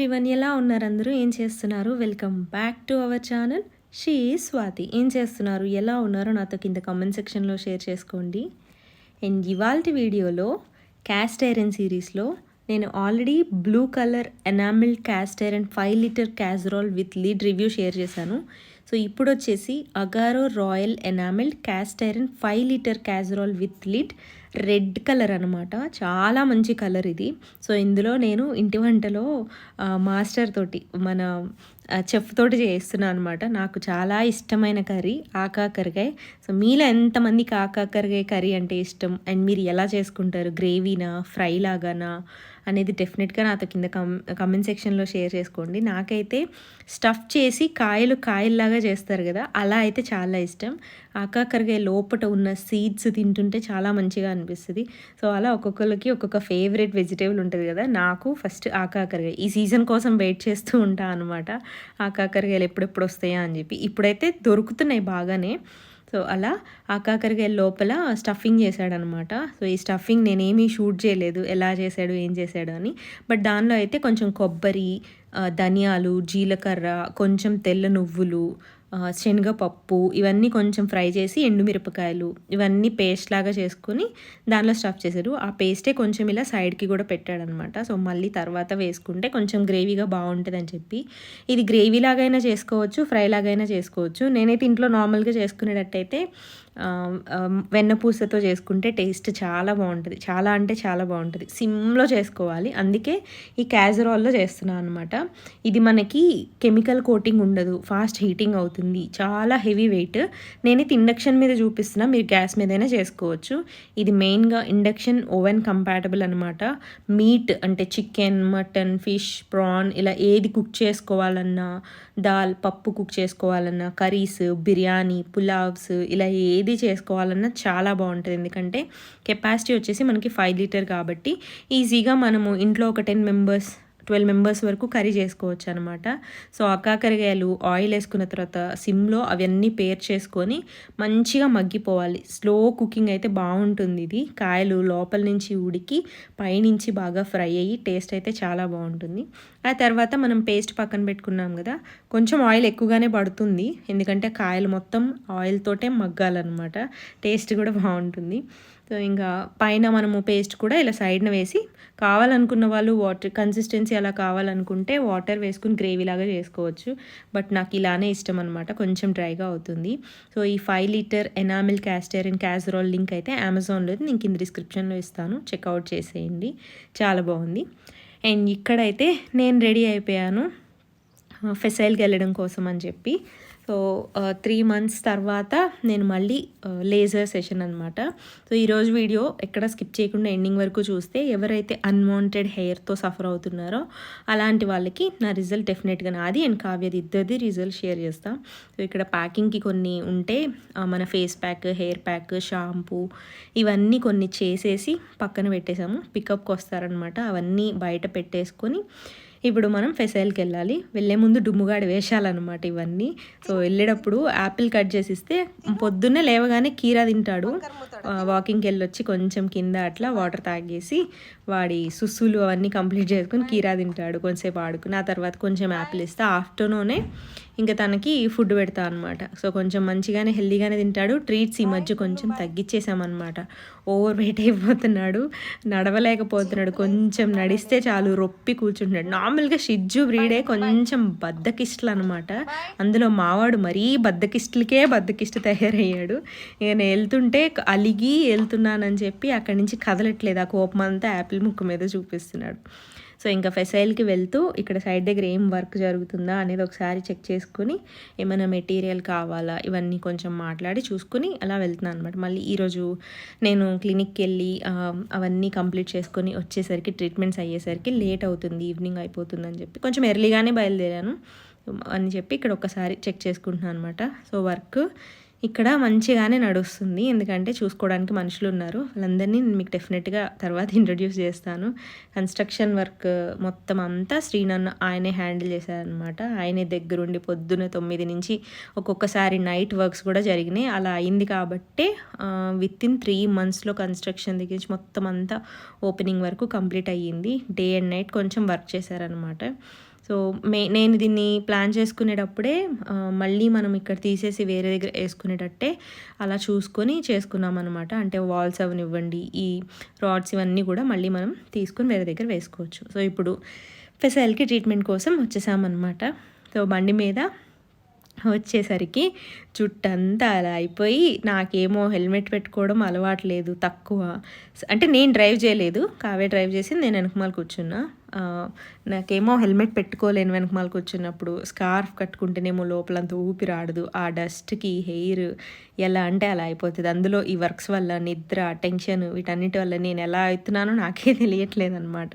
Everyone, ఎలా ఉన్నారు అందరూ? ఏం చేస్తున్నారు? Welcome back to our channel. She is Swathi. ఏం చేస్తున్నారు, ఎలా ఉన్నారో నాతో కింద కామెంట్ సెక్షన్లో షేర్ చేసుకోండి. అండ్ ఇవాల్టి వీడియోలో క్యాస్ట్ ఐరన్ సిరీస్లో నేను already blue colour enamelled cast iron 5 litre casserole with lid review share చేశాను. సో ఇప్పుడు వచ్చేసి Agaro royal enamelled cast iron 5 litre casserole with lid red colour అనమాట. చాలా మంచి కలర్ ఇది. సో ఇందులో నేను ఇంటి వంటలో మాస్టర్ తోటి మన చెఫ్ తోటి చేస్తున్నాను అనమాట. నాకు చాలా ఇష్టమైన కర్రీ ఆకాకరకాయ. సో మీలో ఎంతమందికి ఆకాకరకాయ కర్రీ అంటే ఇష్టం, అండ్ మీరు ఎలా చేసుకుంటారు, గ్రేవీనా ఫ్రై లాగానా అనేది డెఫినెట్గా నాతో కింద కమెంట్ సెక్షన్లో షేర్ చేసుకోండి. నాకైతే స్టఫ్ చేసి కాయల్లాగా చేస్తారు కదా, అలా అయితే చాలా ఇష్టం. ఆకాకరకాయ లోపట ఉన్న సీడ్స్ తింటుంటే చాలా మంచిగా అనిపిస్తుంది. సో అలా ఒక్కొక్కరికి ఒక్కొక్క ఫేవరెట్ వెజిటేబుల్ ఉంటుంది కదా. నాకు ఫస్ట్ ఆకాకరకాయ, ఈ సీజన్ కోసం వెయిట్ చేస్తూ ఉంటాను అనమాట. ఆకాకరకాయలు ఎప్పుడెప్పుడు వస్తాయా అని చెప్పి. ఇప్పుడైతే దొరుకుతున్నాయి బాగానే. సో అలా ఆకాకరకాయ లోపల స్టఫింగ్ చేశాడనమాట. సో ఈ స్టఫింగ్ నేనేమీ షూట్ చేయలేదు, ఎలా చేశాడు ఏం చేశాడు అని. బట్ దానిలో అయితే కొంచెం కొబ్బరి, ధనియాలు, జీలకర్ర, కొంచెం తెల్ల నువ్వులు, శనగపప్పు ఇవన్నీ కొంచెం ఫ్రై చేసి, ఎండుమిరపకాయలు ఇవన్నీ పేస్ట్ లాగా చేసుకొని దానిలో స్టఫ్ చేశారు. ఆ పేస్టే కొంచెం ఇలా సైడ్కి కూడా పెట్టాడనమాట. సో మళ్ళీ తర్వాత వేసుకుంటే కొంచెం గ్రేవీగా బాగుంటుంది అని చెప్పి. ఇది గ్రేవీ లాగైనా చేసుకోవచ్చు, ఫ్రై లాగైనా చేసుకోవచ్చు. నేనైతే ఇంట్లో నార్మల్గా చేసుకునేటట్టయితే వెన్నపూసతో చేసుకుంటే టేస్ట్ చాలా బాగుంటుంది. చాలా అంటే చాలా బాగుంటుంది. సిమ్లో చేసుకోవాలి, అందుకే ఈ క్యాజరాల్లో చేస్తున్నాను అనమాట. ఇది మనకి కెమికల్ కోటింగ్ ఉండదు, ఫాస్ట్ హీటింగ్ అవుతుంది, చాలా హెవీ వెయిట్. నేనైతే ఇండక్షన్ మీద చూపిస్తున్నా, మీరు గ్యాస్ మీదైనా చేసుకోవచ్చు. ఇది మెయిన్గా ఇండక్షన్ ఓవెన్ కంపాటబుల్ అనమాట. మీట్ అంటే చికెన్, మటన్, ఫిష్, ప్రాన్ ఇలా ఏది కుక్ చేసుకోవాలన్నా, దాల్ పప్పు కుక్ చేసుకోవాలన్నా, కర్రీస్, బిర్యానీ, పులావ్స్ ఇలా ఏది చేసుకోవాలన్నా చాలా బాగుంటుంది. ఎందుకంటే కెపాసిటీ వచ్చేసి మనకి 5 లీటర్ కాబట్టి ఈజీగా మనము ఇంట్లో ఒక 12 మెంబర్స్ వరకు కర్రీ చేసుకోవచ్చు అనమాట. సో ఆకాకరకాయలు ఆయిల్ వేసుకున్న తర్వాత సిమ్లో అవన్నీ పేర్ చేసుకొని మంచిగా మగ్గిపోవాలి. స్లో కుకింగ్ అయితే బాగుంటుంది. ఇది కాయలు లోపల నుంచి ఉడికి పైనుంచి బాగా ఫ్రై అయ్యి టేస్ట్ అయితే చాలా బాగుంటుంది. ఆ తర్వాత మనం పేస్ట్ పక్కన పెట్టుకున్నాం కదా, కొంచెం ఆయిల్ ఎక్కువగానే పడుతుంది, ఎందుకంటే కాయలు మొత్తం ఆయిల్తోటే మగ్గాలన్నమాట. టేస్ట్ కూడా బాగుంటుంది. సో ఇంకా పైన మనము పేస్ట్ కూడా ఇలా సైడ్న వేసి, కావాలనుకున్న వాళ్ళు వాటర్ కన్సిస్టెన్సీ అలా కావాలనుకుంటే వాటర్ వేసుకుని గ్రేవీ లాగా చేసుకోవచ్చు. బట్ నాకు ఇలానే ఇష్టం అనమాట, కొంచెం డ్రైగా అవుతుంది. సో ఈ 5 litre enamel cast iron casserole link అయితే అమెజాన్లో నేను కింద డిస్క్రిప్షన్లో ఇస్తాను, చెక్అవుట్ చేసేయండి. చాలా బాగుంది. అండ్ ఇక్కడైతే నేను రెడీ అయిపోయాను ఫెసైల్కి వెళ్ళడం కోసం అని చెప్పి. సో 3 months తర్వాత నేను మళ్ళీ లేజర్ సెషన్ అనమాట. సో ఈరోజు వీడియో ఎక్కడ స్కిప్ చేయకుండా ఎండింగ్ వరకు చూస్తే, ఎవరైతే అన్వాంటెడ్ హెయిర్తో సఫర్ అవుతున్నారో అలాంటి వాళ్ళకి నా రిజల్ట్ డెఫినెట్గా నాది అండ్ కావ్యది ఇద్దరిది రిజల్ట్ షేర్ చేస్తాం. సో ఇక్కడ ప్యాకింగ్కి కొన్ని ఉంటే మన face pack, hair pack, shampoo ఇవన్నీ కొన్ని చేసేసి పక్కన పెట్టేసాము. పికప్కి వస్తారనమాట, అవన్నీ బయట పెట్టేసుకొని ఇప్పుడు మనం ఫెసైల్కి వెళ్ళాలి. వెళ్ళే ముందు డుమ్ముగాడి వేషాలన్నమాట ఇవన్నీ. సో వెళ్ళేటప్పుడు యాపిల్ కట్ చేసి ఇస్తే పొద్దున్నే లేవగానే కీరా తింటాడు. వాకింగ్కి వెళ్ళొచ్చి కొంచెం కింద అట్లా వాటర్ తాగేసి వాడి సుస్సులు అవన్నీ కంప్లీట్ చేసుకుని కీరా తింటాడు. కొంచెంసేపు ఆడుకుని ఆ తర్వాత కొంచెం యాపిల్ ఇస్తే ఆఫ్టర్నూనే ఇంకా తనకి ఫుడ్ పెడతా అనమాట. సో కొంచెం మంచిగానే హెల్దీగానే తింటాడు. ట్రీట్స్ ఈ మధ్య కొంచెం తగ్గించేసామన్నమాట. ఓవర్ వెయిట్ అయిపోతున్నాడు, నడవలేకపోతున్నాడు. కొంచెం నడిస్తే చాలు రొప్పి కూర్చుంటున్నాడు. నార్మల్గా షిజ్జు బ్రీడే కొంచెం బద్దకిస్టులు అనమాట. అందులో మావాడు మరీ బద్దకిష్ట తయారయ్యాడు. ఇక నేను వెళ్తుంటే అలిగి వెళ్తున్నానని చెప్పి అక్కడి నుంచి కదలట్లేదు. ఆ కోపం అంతా యాపిల్ ముక్కు మీద చూపిస్తున్నాడు. సో ఇంకా ఫెసైల్కి వెళ్తూ ఇక్కడ సైడ్ దగ్గర ఏం వర్క్ జరుగుతుందా అనేది ఒకసారి చెక్ చేసుకుని, ఏమైనా మెటీరియల్ కావాలా ఇవన్నీ కొంచెం మాట్లాడి చూసుకుని అలా వెళ్తున్నాను అనమాట. మళ్ళీ ఈరోజు నేను క్లినిక్కి వెళ్ళి అవన్నీ కంప్లీట్ చేసుకొని వచ్చేసరికి, ట్రీట్మెంట్స్ అయ్యేసరికి లేట్ అవుతుంది, ఈవినింగ్ అయిపోతుందని చెప్పి కొంచెం ఎర్లీగానే బయలుదేరాను అని చెప్పి ఇక్కడ ఒకసారి చెక్ చేసుకుంటున్నాను అనమాట. సో వర్క్ ఇక్కడ మంచిగానే నడుస్తుంది, ఎందుకంటే చూసుకోవడానికి మనుషులు ఉన్నారు. వాళ్ళందరినీ నేను మీకు డెఫినెట్గా తర్వాత ఇంట్రడ్యూస్ చేస్తాను. కన్స్ట్రక్షన్ వర్క్ మొత్తం అంతా శ్రీనన్ను ఆయనే హ్యాండిల్ చేశారనమాట. ఆయనే దగ్గరుండి పొద్దున్న 9 నుంచి ఒక్కొక్కసారి నైట్ వర్క్స్ కూడా జరిగినాయి. అలా అయింది కాబట్టి వితిన్ 3 monthsలో కన్స్ట్రక్షన్ దగ్గర నుంచి మొత్తం అంతా ఓపెనింగ్ వరకు కంప్లీట్ అయ్యింది. డే అండ్ నైట్ కొంచెం వర్క్ చేశారనమాట. సో నేను దీన్ని ప్లాన్ చేసుకునేటప్పుడే మళ్ళీ మనం ఇక్కడ తీసేసి వేరే దగ్గర వేసుకునేటట్టే అలా చూసుకొని చేసుకున్నాం అనమాట. అంటే వాల్స్ అవనివ్వండి, ఈ రాడ్స్ ఇవన్నీ కూడా మళ్ళీ మనం తీసుకొని వేరే దగ్గర వేసుకోవచ్చు. సో ఇప్పుడు ఫెసైల్కి ట్రీట్మెంట్ కోసం వచ్చేసామన్నమాట. సో బండి మీద వచ్చేసరికి జుట్టంతా అలా అయిపోయి, నాకేమో హెల్మెట్ పెట్టుకోవడం అలవాట్లేదు, తక్కువ. అంటే నేను డ్రైవ్ చేయలేదు, కావే డ్రైవ్ చేసి నేను వెనకమాల కూర్చున్నా. నాకేమో హెల్మెట్ పెట్టుకోలేను వెనకమాల కూర్చున్నప్పుడు. స్కార్ఫ్ కట్టుకుంటేనేమో లోపలంతా ఊపిరాడదు, ఆ డస్ట్కి హెయిర్ ఎలా అంటే అలా అయిపోతుంది. అందులో ఈ వర్క్స్ వల్ల నిద్ర, టెన్షన్, వీటన్నిటి వల్ల నేను ఎలా అవుతున్నానో నాకే తెలియట్లేదు అనమాట.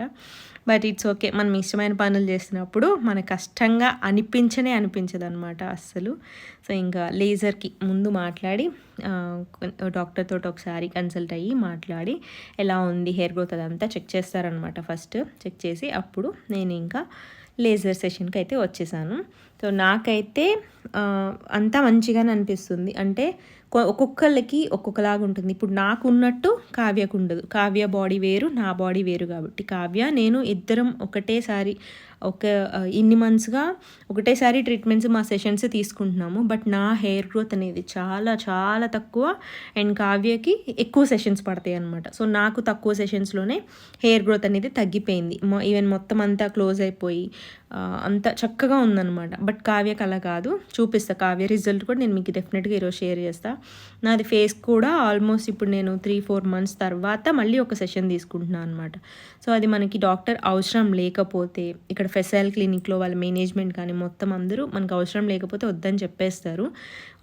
But it's okay. మనం ఇష్టమైన పనులు చేస్తున్నప్పుడు మనకు కష్టంగా అనిపించదు అనమాట అస్సలు. సో ఇంకా లేజర్కి ముందు మాట్లాడి డాక్టర్తో ఒకసారి కన్సల్ట్ అయ్యి మాట్లాడి ఎలా ఉంది హెయిర్ గ్రోత్ అదంతా చెక్ చేస్తారనమాట. ఫస్ట్ చెక్ చేసి అప్పుడు నేను ఇంకా లేజర్ సెషన్కి అయితే వచ్చేసాను. సో నాకైతే అంతా మంచిగానే అనిపిస్తుంది. అంటే ఒక్కొక్కళ్ళకి ఒక్కొక్కలాగా ఉంటుంది. ఇప్పుడు నాకు ఉన్నట్టు కావ్యకు ఉండదు. కావ్య బాడీ వేరు, నా బాడీ వేరు. కాబట్టి కావ్య నేను ఇద్దరం ఒకటేసారి ఇన్ని మంత్స్గా ఒకటేసారి ట్రీట్మెంట్స్ మా సెషన్స్ తీసుకుంటున్నాము. బట్ నా హెయిర్ గ్రోత్ అనేది చాలా చాలా తక్కువ, అండ్ కావ్యకి ఎక్కువ సెషన్స్ పడతాయి అనమాట. సో నాకు తక్కువ సెషన్స్లోనే హెయిర్ గ్రోత్ అనేది తగ్గిపోయింది. ఈవెన్ మొత్తం అంతా క్లోజ్ అయిపోయి అంత చక్కగా ఉందన్నమాట. బట్ కావ్యకి అలా కాదు. చూపిస్తా కావ్య రిజల్ట్ కూడా నేను మీకు డెఫినెట్గా ఈరోజు షేర్ చేస్తాను. నాది ఫేస్ కూడా ఆల్మోస్ట్ ఇప్పుడు నేను 3-4 months తర్వాత మళ్ళీ ఒక సెషన్ తీసుకుంటున్నాను అనమాట. సో అది మనకి డాక్టర్ అవసరం లేకపోతే, ఇక్కడ ఫెసైల్ క్లినిక్లో వాళ్ళ మేనేజ్మెంట్ కానీ మొత్తం అందరూ మనకు అవసరం లేకపోతే వద్దని చెప్పేస్తారు.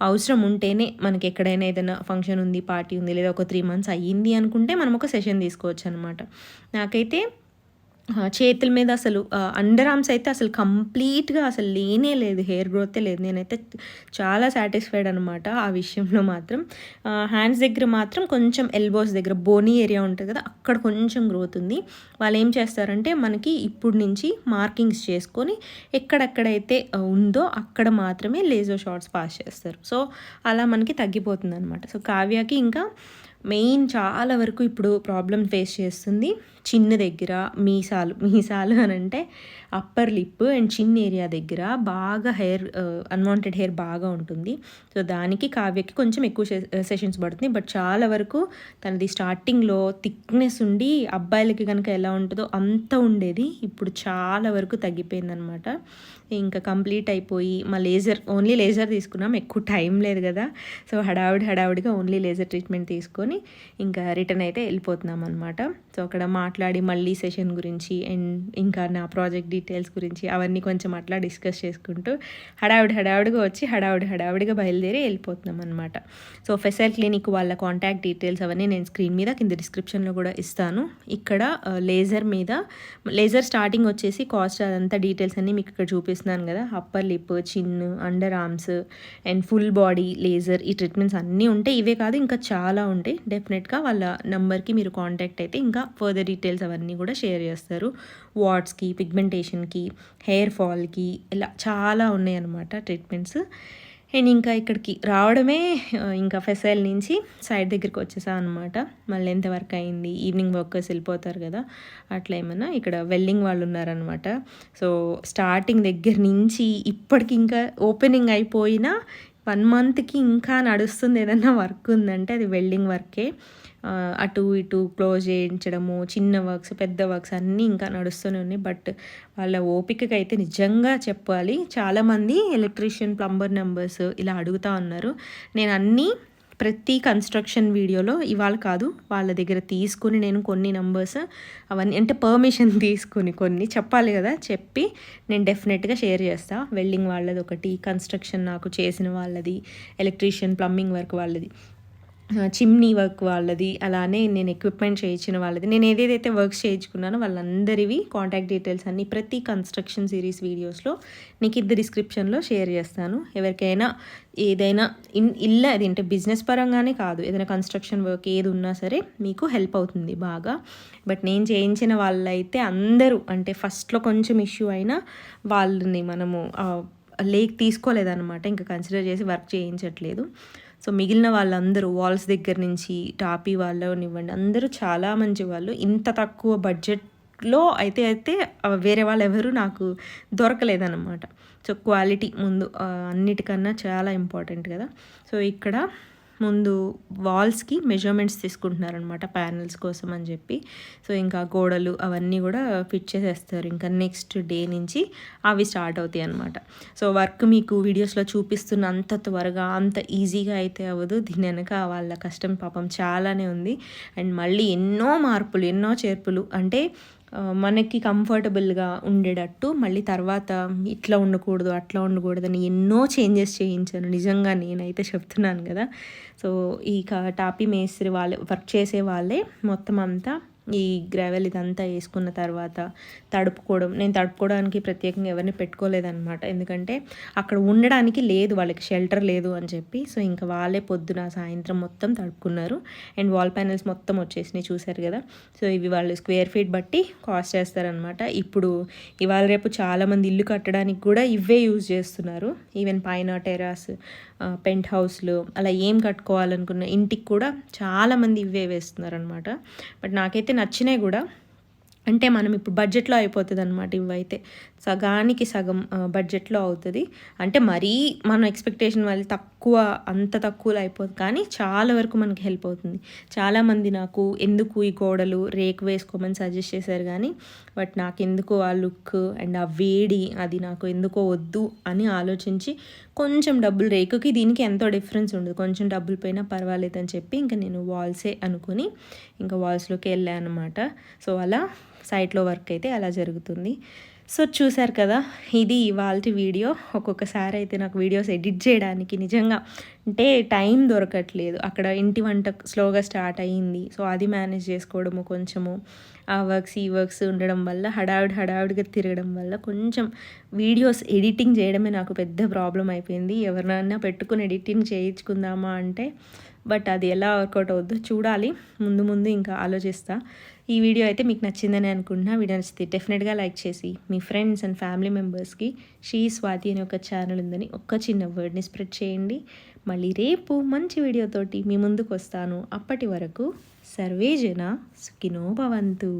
అవసరం ఉంటేనే మనకి ఎక్కడైనా ఏదైనా ఫంక్షన్ ఉంది, పార్టీ ఉంది, లేదా ఒక 3 months అయ్యింది అనుకుంటే మనం ఒక సెషన్ తీసుకోవచ్చు అనమాట. నాకైతే చేతుల మీద అసలు అండర్ ఆర్మ్స్ అయితే అసలు కంప్లీట్గా అసలు లేనే లేదు, హెయిర్ గ్రోతే లేదు. నేనైతే చాలా సాటిస్ఫైడ్ అనమాట ఆ విషయంలో మాత్రం. హ్యాండ్స్ దగ్గర మాత్రం కొంచెం ఎల్బోస్ దగ్గర బోనీ ఏరియా ఉంటుంది కదా, అక్కడ కొంచెం గ్రోత్ ఉంది. వాళ్ళు ఏం చేస్తారంటే మనకి ఇప్పుడు నుంచి మార్కింగ్స్ చేసుకొని ఎక్కడెక్కడైతే ఉందో అక్కడ మాత్రమే లేజర్ షార్ట్స్ పాస్ చేస్తారు. సో అలా మనకి తగ్గిపోతుంది అనమాట. సో కావ్యకి ఇంకా మెయిన్ చాలా వరకు ఇప్పుడు ప్రాబ్లం ఫేస్ చేస్తుంది చిన్న దగ్గర, మీసాలు అని అంటే అప్పర్ లిప్ అండ్ చిన్ ఏరియా దగ్గర బాగా హెయిర్ అన్వాంటెడ్ హెయిర్ బాగా ఉంటుంది. సో దానికి కావ్యకి కొంచెం ఎక్కువ సెషన్స్ పడుతుంది. బట్ చాలా వరకు తనది స్టార్టింగ్లో థిక్నెస్ ఉండి అబ్బాయిలకి కనుక ఎలా ఉంటుందో అంత ఉండేది, ఇప్పుడు చాలా వరకు తగ్గిపోయిందనమాట. ఇంకా కంప్లీట్ అయిపోయి మా ఓన్లీ లేజర్ తీసుకున్నాం, ఎక్కువ టైం లేదు కదా. సో హడావుడిగా ఓన్లీ లేజర్ ట్రీట్మెంట్ తీసుకొని ఇంకా రిటర్న్ అయితే వెళ్ళిపోతున్నాం అనమాట. సో అక్కడ మాట్లాడి మళ్ళీ సెషన్ గురించి అండ్ ఇంకా నా ప్రాజెక్ట్ డీటెయిల్స్ గురించి అవన్నీ కొంచెం అట్లా డిస్కస్ చేసుకుంటూ హడావుడిగా వచ్చి హడావుడిగా బయలుదేరి వెళ్ళిపోతున్నాం అనమాట. సో ఫెసైల్ క్లినిక్ వాళ్ళ కాంటాక్ట్ డీటెయిల్స్ అవన్నీ నేను స్క్రీన్ మీద కింద డిస్క్రిప్షన్లో కూడా ఇస్తాను. ఇక్కడ లేజర్ స్టార్టింగ్ వచ్చేసి కాస్ట్ అదంతా డీటెయిల్స్ అన్నీ మీకు ఇక్కడ చూపిస్తున్నాను కదా. అప్పర్ లిప్, చిన్, under arms and full body laser, ఈ ట్రీట్మెంట్స్ అన్నీ ఉంటాయి. ఇవే కాదు ఇంకా చాలా ఉంటాయి. డెఫినెట్గా వాళ్ళ నెంబర్కి మీరు కాంటాక్ట్ అయితే ఇంకా ఫర్దర్ డీటెయిల్స్ అవన్నీ కూడా షేర్ చేస్తారు. వాట్స్కి, పిగ్మెంటేషన్కి, హెయిర్ ఫాల్కి, ఇలా చాలా ఉన్నాయి అన్నమాట ట్రీట్మెంట్స్. అండ్ ఇంకా ఇక్కడికి రావడమే ఇంకా ఫెసైల్ నుంచి సైడ్ దగ్గరికి వచ్చేసా అనమాట. మళ్ళీ ఎంత వర్క్ అయింది, ఈవినింగ్ వర్కర్స్ వెళ్ళిపోతారు కదా, అట్లా ఏమన్నా ఇక్కడ వెల్డింగ్ వాళ్ళు ఉన్నారనమాట. సో స్టార్టింగ్ దగ్గర నుంచి ఇప్పటికి ఇంకా ఓపెనింగ్ అయిపోయినా 1 monthకి ఇంకా నడుస్తుంది ఏదన్నా వర్క్ ఉందంటే అది వెల్డింగ్ వర్కే. అటు ఇటు క్లోజ్ చేయించడము, చిన్న వర్క్స్, పెద్ద వర్క్స్ అన్నీ ఇంకా నడుస్తూనే ఉన్నాయి. బట్ వాళ్ళ ఓపికకి అయితే నిజంగా చెప్పాలి. చాలామంది ఎలక్ట్రీషియన్, ప్లంబర్ నెంబర్స్ ఇలా అడుగుతూ ఉన్నారు. నేను ప్రతి కన్స్ట్రక్షన్ వీడియోలో ఇవాళ కాదు వాళ్ళ దగ్గర తీసుకుని నేను కొన్ని నెంబర్స్ అవన్నీ అంటే పర్మిషన్ తీసుకుని కొన్ని చెప్పాలి కదా, చెప్పి నేను డెఫినెట్గా షేర్ చేస్తాను. వెల్డింగ్ వాళ్ళది ఒకటి, కన్స్ట్రక్షన్ నాకు చేసిన వాళ్ళది, ఎలక్ట్రీషియన్ ప్లంబింగ్ వర్క్ వాళ్ళది, చిమ్నీ వర్క్ వాళ్ళది, అలానే నేను ఎక్విప్మెంట్ చేయించిన వాళ్ళది, నేను ఏదేదైతే వర్క్స్ చేయించుకున్నానో వాళ్ళందరివి కాంటాక్ట్ డీటెయిల్స్ అన్నీ ప్రతి కన్స్ట్రక్షన్ సిరీస్ వీడియోస్లో నీకు ఇది డిస్క్రిప్షన్లో షేర్ చేస్తాను. ఎవరికైనా ఏదైనా ఇల్లు అది అంటే బిజినెస్ పరంగానే కాదు, ఏదైనా కన్స్ట్రక్షన్ వర్క్ ఏది ఉన్నా సరే మీకు హెల్ప్ అవుతుంది బాగా. బట్ నేను చేయించిన వాళ్ళైతే అందరూ అంటే ఫస్ట్లో కొంచెం ఇష్యూ అయినా వాళ్ళని మనము తీసుకోలేదన్నమాట, ఇంకా కన్సిడర్ చేసి వర్క్ చేయించట్లేదు. సో మిగిలిన వాళ్ళందరూ వాల్స్ దగ్గర నుంచి టాపీ వాళ్ళనివ్వండి అందరూ చాలా మంచి వాళ్ళు. ఇంత తక్కువ బడ్జెట్ వర్క్‌లో అయితే వేరే వాళ్ళెవరు నాకు దొరకలేదనమాట. సో, క్వాలిటీ ముందు అన్నిటికన్నా చాలా ఇంపార్టెంట్ కదా! సో, ఇక్కడ ముందు వాల్స్‌కి మెజర్‌మెంట్స్ తీసుకుంటున్నారనమాట ప్యానెల్స్ కోసం అని చెప్పి. సో, ఇంకా గోడలు అవన్నీ కూడా ఫిట్ చేసేస్తారు. ఇంకా నెక్స్ట్ డే నుంచి అవి స్టార్ట్ అవుతాయి అనమాట. సో, వర్క్ మీకు వీడియోస్‌లో చూపిస్తున్న అంత త్వరగా, అంత ఈజీగా అయితే అవ్వదు. దీని వెనక వాళ్ళ కష్టం పాపం చాలానే ఉంది. అండ్ మళ్ళీ ఎన్నో మార్పులు, ఎన్నో చేర్పులు అంటే మనకి కంఫర్టబుల్‌గా ఉండేటట్టు మళ్ళీ తర్వాత ఇట్లా ఉండకూడదు, అట్లా ఉండకూడదని ఎన్నో చేంజెస్ చేయించాను. నిజంగా నేనైతే చెప్తున్నాను కదా! సో, టాపీ మేస్త్రి వాళ్ళే వర్క్ చేసే వాళ్ళే మొత్తం అంతా ఈ గ్రావెల్ ఇదంతా వేసుకున్న తర్వాత తడుపుకోవడం. నేను తడుపుకోవడానికి ప్రత్యేకంగా ఎవరిని పెట్టుకోలేదనమాట. ఎందుకంటే అక్కడ ఉండడానికి లేదు, వాళ్ళకి షెల్టర్ లేదు అని చెప్పి. సో, ఇంకా వాళ్ళే పొద్దున, సాయంత్రం మొత్తం తడుపుకున్నారు. అండ్ వాల్ ప్యానెల్స్ మొత్తం వచ్చేసినాయి చూసారు కదా! సో, ఇవి వాళ్ళు స్క్వేర్ ఫీట్ బట్టి కాస్ట్ చేస్తారనమాట. ఇప్పుడు ఇవాళ రేపు చాలామంది ఇల్లు కట్టడానికి కూడా ఇవే యూజ్ చేస్తున్నారు. ఈవెన్ పైన టెర్రస్, పెంట్ హౌస్లు అలా ఏం కట్టుకోవాలనుకున్న ఇంటికి కూడా చాలామంది ఇవే వేస్తున్నారనమాట. బట్ నాకైతే నచ్చినాయి కూడా. అంటే మనం ఇప్పుడు బడ్జెట్‌లో అయిపోతదనమాట ఇవైతే. సగానికి సగం బడ్జెట్‌లో అవుతది. అంటే మరీ మన ఎక్స్‌పెక్టేషన్ వల్ల అంత తక్కువలో అయిపోదు. కానీ చాలా వరకు మనకి హెల్ప్ అవుతుంది. చాలామంది నాకు ఎందుకు ఈ గోడలు రేకు వేసుకోమని సజెస్ట్ చేశారు కానీ, బట్ నాకెందుకో ఆ లుక్ అండ్ ఆ వేడి అది నాకు ఎందుకో వద్దు అని ఆలోచించి కొంచెం డబ్బులు రేకుకి దీనికి ఎంతో డిఫరెన్స్ ఉండదు. కొంచెం డబ్బులు పోయినా పర్వాలేదని చెప్పి ఇంక నేను వాల్సే అనుకుని ఇంకా వాల్స్‌లోకి వెళ్ళాను అనమాట. సో, అలా సైట్లో వర్క్ అయితే అలా జరుగుతుంది. సో, చూసారు కదా! ఇది ఇవాల్టి వీడియో. ఒక్కొక్కసారి అయితే నాకు వీడియోస్ ఎడిట్ చేయడానికి నిజంగా అంటే టైం దొరకట్లేదు. అక్కడ ఇంటి వంట స్లోగా స్టార్ట్ అయ్యింది. సో, అది మేనేజ్ చేసుకోవడము కొంచెము, ఆ వర్క్స్, ఈ వర్క్స్ ఉండడం వల్ల హడావిడిగా తిరగడం వల్ల కొంచెం వీడియోస్ ఎడిటింగ్ చేయడమే నాకు పెద్ద ప్రాబ్లమ్ అయిపోయింది. ఎవరినైనా పెట్టుకుని ఎడిటింగ్ చేయించుకుందామా అంటే, బట్ అది ఎలా వర్కౌట్ అవుద్దో చూడాలి. ముందు ఇంకా ఆలోచిస్తా. ఈ వీడియో అయితే మీకు నచ్చిందని అనుకుంటున్నా. వీడియో నచ్చితే డెఫినెట్గా లైక్ చేసి మీ ఫ్రెండ్స్ అండ్ ఫ్యామిలీ మెంబర్స్కి శ్రీ స్వాతి అనే ఒక ఛానల్ ఉందని ఒక్క చిన్న వర్డ్ని స్ప్రెడ్ చేయండి. మళ్ళీ రేపు మంచి వీడియోతోటి మీ ముందుకు వస్తాను. అప్పటి వరకు సర్వే జన సుఖినో భవంతు.